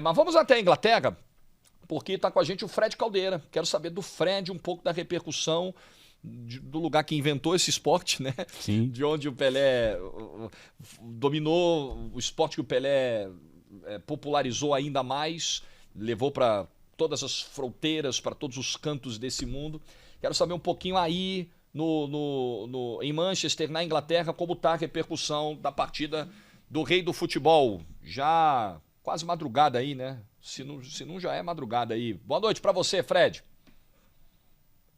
Mas vamos até a Inglaterra, porque está com a gente o Fred Caldeira. Quero saber do Fred um pouco da repercussão do lugar que inventou esse esporte, né? Sim. De onde o Pelé dominou, o esporte que o Pelé popularizou ainda mais, levou para todas as fronteiras, para todos os cantos desse mundo. Quero saber um pouquinho aí em Manchester, na Inglaterra, como está a repercussão da partida do Rei do Futebol. Já quase madrugada aí, né? Se não já é madrugada aí. Boa noite para você, Fred.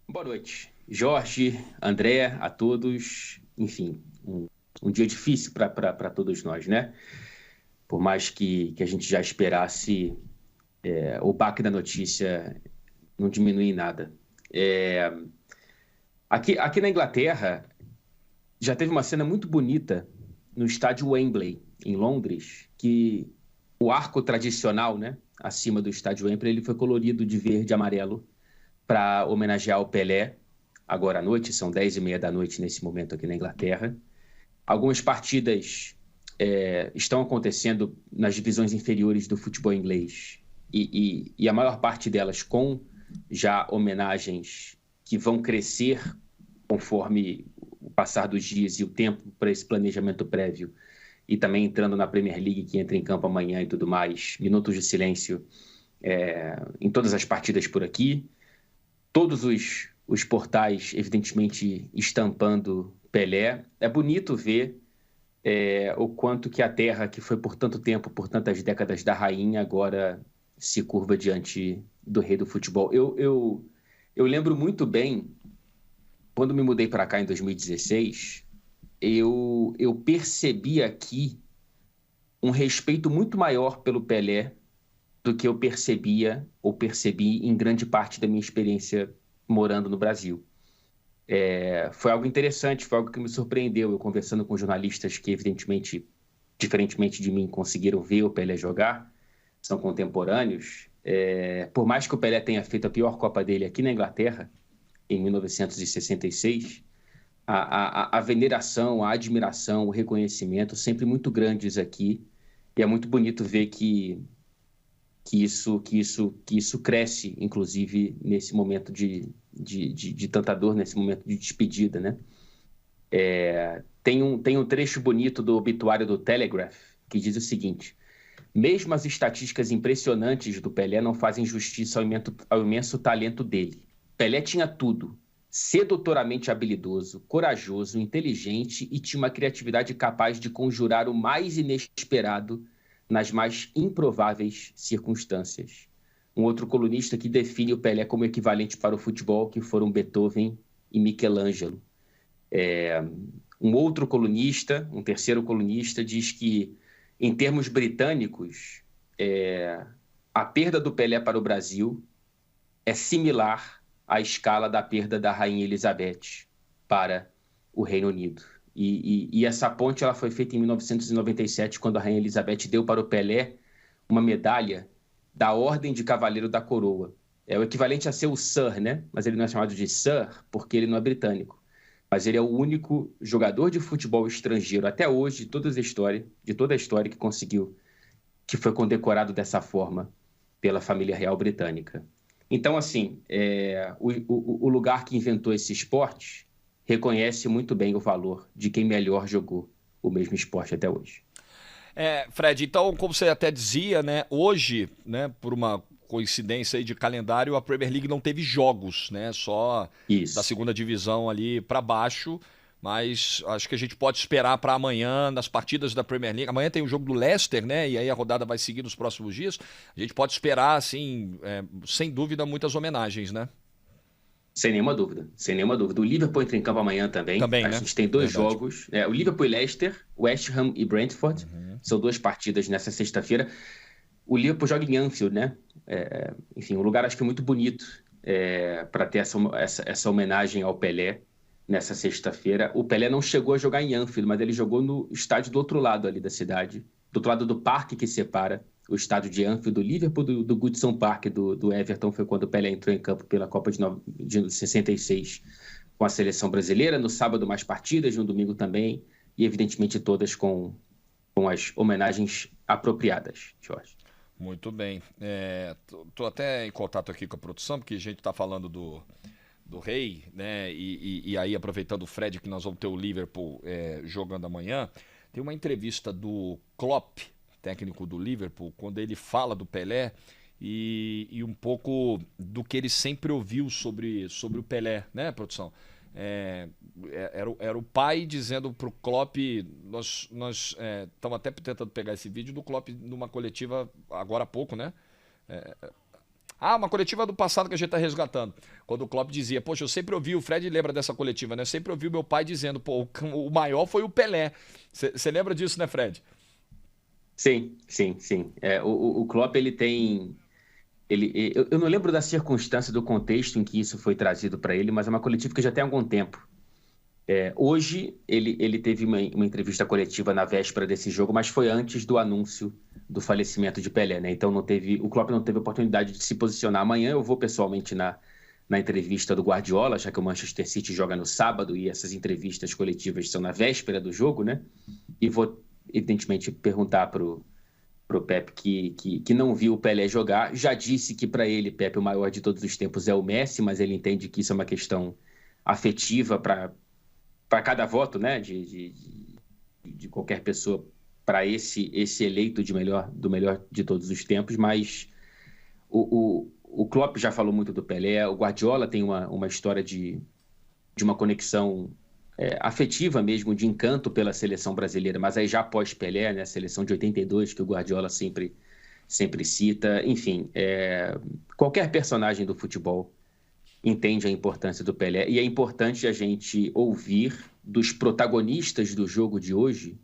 Boa noite, Jorge, André, a todos. Enfim, um dia difícil para todos nós, né? Por mais que a gente já esperasse, o baque da notícia não diminui em nada. Aqui na Inglaterra, já teve uma cena muito bonita no estádio Wembley, em Londres, que o arco tradicional, né, acima do estádio Wembley, ele foi colorido de verde e amarelo para homenagear o Pelé. Agora à noite, são 10h30 da noite nesse momento aqui na Inglaterra. Algumas partidas estão acontecendo nas divisões inferiores do futebol inglês e a maior parte delas com já homenagens que vão crescer conforme o passar dos dias e o tempo para esse planejamento prévio, e também entrando na Premier League, que entra em campo amanhã e tudo mais, minutos de silêncio em todas as partidas por aqui. Todos os portais, evidentemente, estampando Pelé. É bonito ver o quanto que a terra, que foi por tanto tempo, por tantas décadas da rainha, agora se curva diante do rei do futebol. Eu lembro muito bem, quando me mudei para cá em 2016, eu percebi aqui um respeito muito maior pelo Pelé do que eu percebi em grande parte da minha experiência morando no Brasil. Foi algo interessante, foi algo que me surpreendeu. Eu conversando com jornalistas que, evidentemente, diferentemente de mim, conseguiram ver o Pelé jogar, são contemporâneos. Por mais que o Pelé tenha feito a pior Copa dele aqui na Inglaterra, em 1966, a veneração, a admiração, o reconhecimento sempre muito grandes aqui. E é muito bonito ver que isso cresce, inclusive, nesse momento de tanta dor, nesse momento de despedida, né? Tem um trecho bonito do obituário do Telegraph que diz o seguinte: mesmo as estatísticas impressionantes do Pelé não fazem justiça ao imenso talento dele. Pelé tinha tudo: sedutoramente habilidoso, corajoso, inteligente e tinha uma criatividade capaz de conjurar o mais inesperado nas mais improváveis circunstâncias. Um outro colunista que define o Pelé como equivalente para o futebol, que foram Beethoven e Michelangelo. Um outro colunista, um terceiro colunista, diz que, em termos britânicos, a perda do Pelé para o Brasil é similar à escala da perda da Rainha Elizabeth para o Reino Unido. E essa ponte ela foi feita em 1997, quando a Rainha Elizabeth deu para o Pelé uma medalha da Ordem de Cavaleiro da Coroa. É o equivalente a ser o Sir, né? Mas ele não é chamado de Sir porque ele não é britânico. Mas ele é o único jogador de futebol estrangeiro até hoje, de toda a história que foi condecorado dessa forma pela família real britânica. Então, assim, o lugar que inventou esse esporte reconhece muito bem o valor de quem melhor jogou o mesmo esporte até hoje. Fred, então, como você até dizia, né, hoje, né, por uma coincidência aí de calendário, a Premier League não teve jogos, né, só Isso. da segunda divisão ali para baixo, mas acho que a gente pode esperar para amanhã, nas partidas da Premier League. Amanhã tem o jogo do Leicester, né, e aí a rodada vai seguir nos próximos dias. A gente pode esperar, assim, sem dúvida, muitas homenagens, né? Sem nenhuma dúvida, sem nenhuma dúvida. O Liverpool entra em campo amanhã também. Também, A né? gente tem dois Verdade. jogos. O Liverpool e Leicester, West Ham e Brentford. São duas partidas nessa sexta-feira. O Liverpool joga em Anfield, né? Enfim, um lugar acho que muito bonito para ter essa homenagem ao Pelé nessa sexta-feira. O Pelé não chegou a jogar em Anfield, mas ele jogou no estádio do outro lado ali da cidade, do outro lado do parque que separa o estádio de Anfield do Liverpool, do Goodison Park do Everton. Foi quando o Pelé entrou em campo pela Copa de 66 com a seleção brasileira. No sábado, mais partidas, no domingo também, e evidentemente todas com as homenagens apropriadas, Jorge. Muito bem. Tô até em contato aqui com a produção, porque a gente está falando do Rei, né? E aí, aproveitando o Fred, que nós vamos ter o Liverpool jogando amanhã, tem uma entrevista do Klopp, técnico do Liverpool, quando ele fala do Pelé e um pouco do que ele sempre ouviu sobre o Pelé, né, produção? Era o pai dizendo pro Klopp, nós estamos até tentando pegar esse vídeo do Klopp numa coletiva agora há pouco, né? Uma coletiva do passado que a gente está resgatando. Quando o Klopp dizia, poxa, eu sempre ouvi, o Fred lembra dessa coletiva, né? Eu sempre ouvi o meu pai dizendo, pô, o maior foi o Pelé. Você lembra disso, né, Fred? Sim. O Klopp, ele tem... eu não lembro da circunstância, do contexto em que isso foi trazido para ele, mas é uma coletiva que já tem algum tempo. Hoje, ele teve uma entrevista coletiva na véspera desse jogo, mas foi antes do anúncio do falecimento de Pelé, né? Então, o Klopp não teve oportunidade de se posicionar. Amanhã eu vou pessoalmente na entrevista do Guardiola, já que o Manchester City joga no sábado e essas entrevistas coletivas são na véspera do jogo, né? E vou, evidentemente, perguntar pro Pepe, que não viu o Pelé jogar. Já disse que para ele, Pepe, o maior de todos os tempos é o Messi, mas ele entende que isso é uma questão afetiva para cada voto, né, de qualquer pessoa, para esse eleito do melhor de todos os tempos. Mas o Klopp já falou muito do Pelé, o Guardiola tem uma história de uma conexão afetiva mesmo, de encanto pela seleção brasileira, mas aí já pós-Pelé, né, a seleção de 82, que o Guardiola sempre cita. Enfim, qualquer personagem do futebol entende a importância do Pelé, e é importante a gente ouvir dos protagonistas do jogo de hoje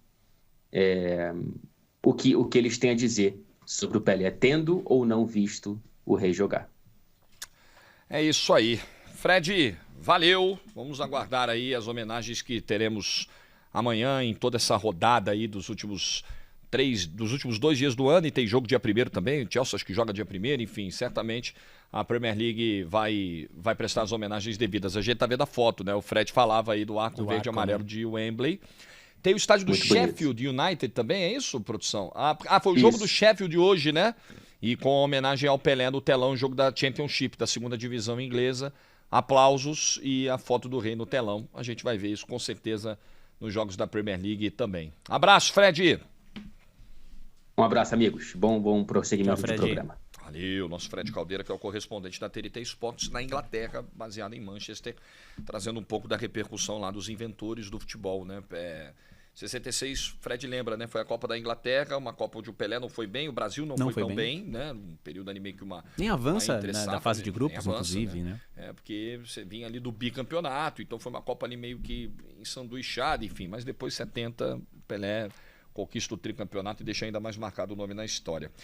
o que eles têm a dizer sobre o Pelé, tendo ou não visto o Rei jogar. É isso aí. Fred, valeu. Vamos aguardar aí as homenagens que teremos amanhã em toda essa rodada aí dos últimos 2 dias do ano, e tem jogo dia 1º também, o Chelsea acho que joga dia 1º, enfim, certamente a Premier League vai prestar as homenagens devidas. A gente tá vendo a foto, né? O Fred falava aí do arco verde e amarelo, né, de Wembley. Tem o estádio do muito Sheffield bonito. United também, é isso, produção? Foi o jogo do Sheffield de hoje, né? E com homenagem ao Pelé no telão, o jogo da Championship, da 2ª divisão inglesa. Aplausos e a foto do Rei no telão. A gente vai ver isso com certeza nos jogos da Premier League também. Abraço, Fred! Um abraço, amigos. Bom prosseguimento do programa. Valeu, nosso Fred Caldeira, que é o correspondente da TNT Esportes na Inglaterra, baseado em Manchester, trazendo um pouco da repercussão lá dos inventores do futebol, né? 66, Fred lembra, né? Foi a Copa da Inglaterra, uma Copa onde o Pelé não foi bem, o Brasil não foi tão bem, né? Um período ali meio que nem avança, né, da fase de grupos, inclusive, né? Porque você vinha ali do bicampeonato, então foi uma Copa ali meio que ensanduichada, enfim, mas depois 70, Pelé conquista o tricampeonato e deixa ainda mais marcado o nome na história.